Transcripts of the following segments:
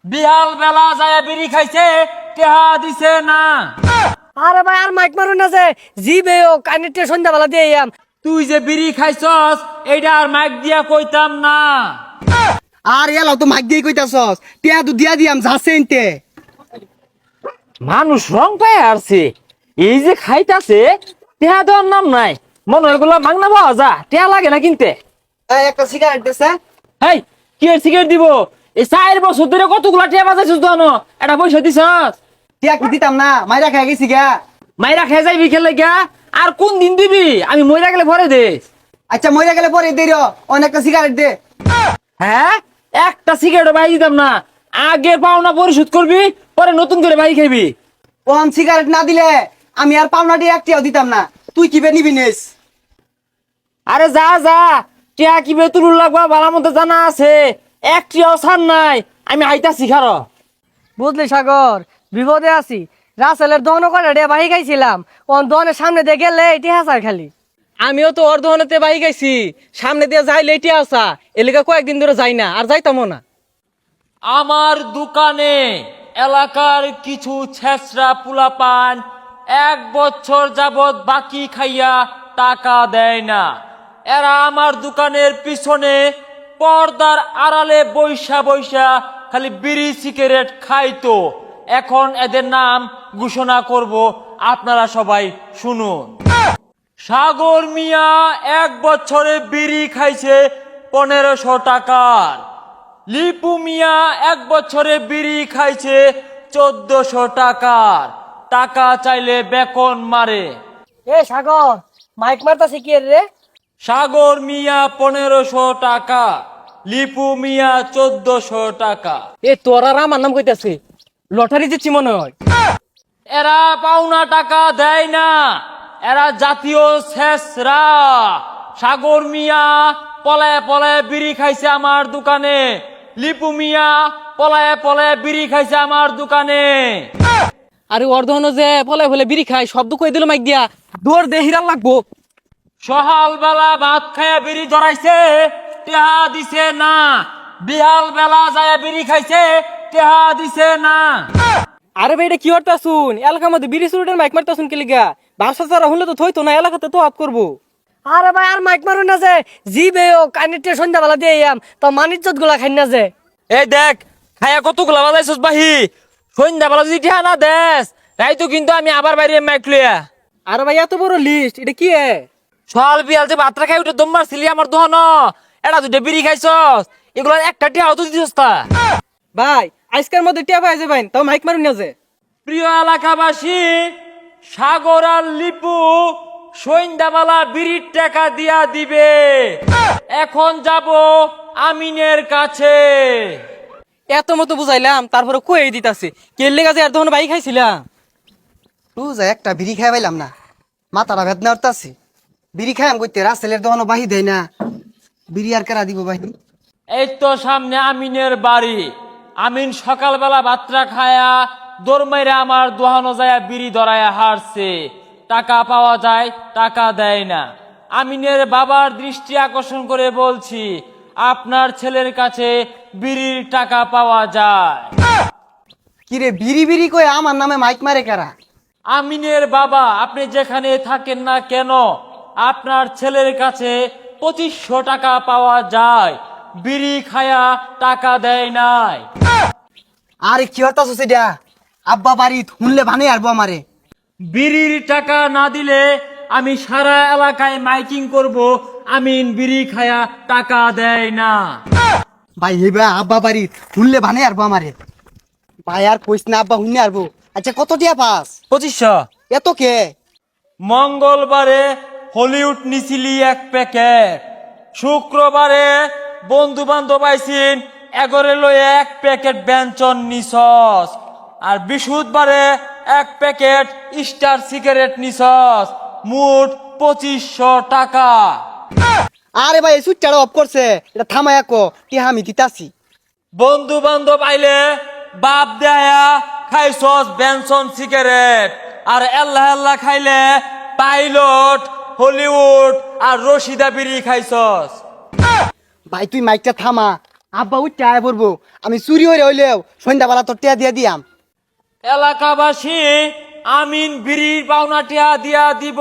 বিহাল বেলা যায় বিড়ি খাইছে, টেহা দিছে না। আরে ভাই আর মাইক মারুন না যে জিবে ও কানেক্টে সন্ধ্যাবেলা দিয়ে আম। তুই যে বিড়ি খাইছস এইটা আর মাইক দিয়া কইতাম না। আর এলাও তো মাইক দিয়ে কইতাছস টিয়া তো দিয়া দিয়াম যাচ্ছে এনতে। মানুষ রং পায় আসছে, এই যে খাইতাছে টেহা দেওয়ার নাম নাই। মনে হয় এগুলা মাংনা পাওয়া যা, টেহা লাগে না কিনতে। এই একটা সিগারেট দেছে। হেই, কি এর সিগারেট দিব? এই 4 বছর ধরে কতগুলা টেহা বাজাইছিস জানো? এটা পয়সা দিছস? টিয়া কি দিতাম না, মাইরা খাই গেছি গা। মাইরা খেয়ে যাইবি খেলে গা। আর কোন দিন দিবি? আমি মইরা গেলে ভরে দেস। আচ্ছা মইরা গেলে পরে দে অনেকটা সিগারেট দে। হ্যাঁ, একটা সিগারেট বাই দিতাম না। আগে পাওনা পরিশোধ করবি, পরে নতুন করে বাই খাইবি। ওহন সিগারেট না দিলে আমি আর পাওনাটি একটিও দিতাম না। তুই কি বে নিবি নিস? আরে যা যা, টিয়া কি বেতুল লাগবা বালা মতো জানা আছে। একটিও ছাড় নাই। আমি আইতাছি খারো। বুঝলি সাগর, বিপদে আছি। রাসেলের দহন করে রে বাহি গাইছিলাম, ওন দহনের সামনে দিয়ে গেলে এটি হাসার খালি। আমিও তো ওর দোকানেতে বাই গাইছি, সামনে দিয়ে যাই লেটে আসা এলাকা কয়েকদিন ধরে যাই না আর যাইতামও না। আমার দোকানে এলাকার কিছু ছেঁচড়া পুলাপান 1 বছর যাবত বাকি খাইয়া টাকা দেয় না। এরা আমার দোকানের পিছনে পর্দার আড়ালে বৈশা বৈশা খালি বিড়ি সিগারেট খাইতো। এখন এদের নাম ঘোষণা করব, আপনারা সবাই শুনুন। সাগর মিয়া 1 বছরে বিড়ি খাইছে 1500 টাকার। লিপু মিয়া 1 বছরে বিড়ি খাইছে 1400 টাকার। টাকা চাইলে বেকন মারে। এ সাগর, মাইক মারতাছি কি রে? সাগর মিয়া 1500 টাকা, লিপু মিয়া 1400 টাকা। এ তোর আর আমার নাম কইতাছে, লটারি দিচ্ছি মনে হয়। এরা পাওনা টাকা দেয় না, এরা জাতীয় শেষরা। সাগর মিয়া পলায় পলায় বিড়ি খাইছে আমার দোকানে। লিপু মিয়া পলায় পলায় বিড়ি খাইছে আমার দোকানে। আরে ওর দোকানে যে ফলে ফলে বিড়ি খাই শব্দ কই দিল মাইক দিয়া, দৌড় দে হিরাল লাগবো। সকাল বেলা ভাত খায়া বিড়ি ধরাইছে, টেহা দিছে না। বিহাল বেলা যায় বিড়ি খাইছে, টেহা দিছে না। আরে ভাই এটা কি হরতা শুন, এলাকার মধ্যে বিড়ি সুরুটের মাইক মারতা শুন কেলিগা, ব্যবসা ছাড়া হলে তো থইতো না, এলাকাতে তো হাত করবো। আরে ভাই আর মাইক মারুন না যে জিবে ও কানেক্টে সন্ধ্যাবেলা দিয়ে আম। তো মানিজ্জত গুলা খাই না যে। এই দেখ, খায়া কতগুলা বাজাইছস বাহি। সন্ধ্যাবেলা যদি টেহা না দেস, তাই তো কিন্তু আমি আবার বাইরে মাইক লইয়া। আরে ভাই এত বড় লিস্ট, এটা কি এ? সকাল বিয়াল যে ভাতটা খাই উঠে দম মারছিলি আমার দোহান, এটা দুটো বিড়ি খাইছস, এগুলো একটা টেহাও তো দিছস তা। ভাই আজকের মধ্যে টিয়া পাই যাবেন, তাও মাইক মারুন না যে। প্রিয় এলাকাবাসী, সাগর আর লিপু সন্ধ্যাবেলা বিড়ির টাকা দিয়া দিবে। এখন যাব আমিনের কাছে। এত মতো বুঝাইলাম তারপরে কই দিতাছে, কেলে গাছে আর তখন ভাই খাইছিলাম। তুই যা একটা বিড়ি খাই পাইলাম না, মাথাটা বেদনা উঠতাছে। বিড়ি খাই আম কইতে রাসেলের দহনও বাহি দেয় না। বিড়ি আর কেরা দিব বাহি? এই তো সামনে আমিনের বাড়ি। আমিন সকালবেলা ভাতটা খায়া দৌড় মাইরা আমার দোহানো যায় বিড়ি ধরায়া হারছে। টাকা পাওয়া যায়, টাকা দেয় না। আমিনের বাবার দৃষ্টি আকর্ষণ করে বলছি, আপনার ছেলের কাছে বিড়ির টাকা পাওয়া যায়। কিরে বিড়ি বিড়ি কই আমার নামে মাইক মারে কারা? আমিনের বাবা, আপনি যেখানে থাকেন না কেন, আপনার ছেলের কাছে 2500 টাকা পাওয়া যায়। বিড়ি খায়া টাকা দেয় নাই। আরে কি হতাছ সেটা? আব্বা বাড়ি শুনলে ভানে আরবো আমারে। বিড়ির টাকা না দিলে আমি সারা এলাকায় মাইকিং করব, আমিন বিড়ি খায়া টাকা দেয় না। ভাই হেবা আব্বা বাড়ি শুনলে ভানে আরবো আমারে। ভাই আর কইস না, আব্বা শুনলে আরবো। আচ্ছা কত টিয়া পাস? 2500। এত কে? মঙ্গলবারে হলিউড নিছিলি 1 প্যাকেট। শুক্রবারে বন্ধু বান্ধব আইসিন এগরে লয়ে 1 প্যাকেট ব্যঞ্জন নিছস। আর বৃহস্পতিবারে 1 প্যাকেট স্টার সিগারেট নিছস। মোট 2500 টাকা। আরে ভাই সুইটটা অফ করছে, এটা থামায়া কো টিয়া আমি দিতাছি। বন্ধু বান্ধব আইলে বাপ দেয়া খাইছস বেনসন সিগারেট। আর আল্লাহ আল্লাহ খাইলে পাইলট, হলিউড আর রশিদা বিড়ি খাইছস। ভাই তুই মাইকটা থামা, আব্বা উঠতে আয় পড়বো আমি চুরি হয়ে হইলেও সন্ধ্যাবেলা তোর টিয়া দিয়া দিয়াম। এলাকাবাসী আমিন বিড়ির পাওনাটিয়া দিয়া দিব।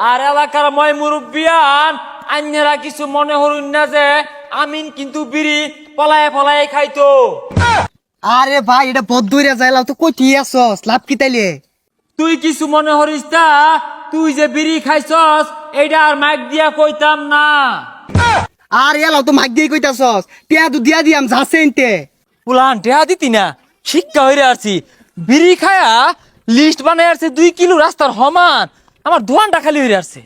আর এলাকার ময় মুরব্বিয়ান আন্যেরা কিছু মনে হরুন না যে আমিন কিন্তু বিড়ি পলায়ে পলায়ে খাইতো। আরে ভাই এটা বদুইরা যাইলাম তো কই তুই আসস লাভ কি তাইলে? তুই কিছু মনে হরিস তা, তুই যে বিড়ি খাইছস এইটা আর মাইক দিয়া কইতাম না। আর এলাও তো মাগ দিয়ে কইতাছস টিয়া তো দিয়া দিয়াম যাচ্ছে এনতে। পুলান টেহা দিতি না, শিক্ষা হইরে আসছি। বিড়ি খায়া লিস্ট বানাই আসছে 2 কিলো রাস্তার সমান, আমার দোয়ানটা খালি হইরে আসছে।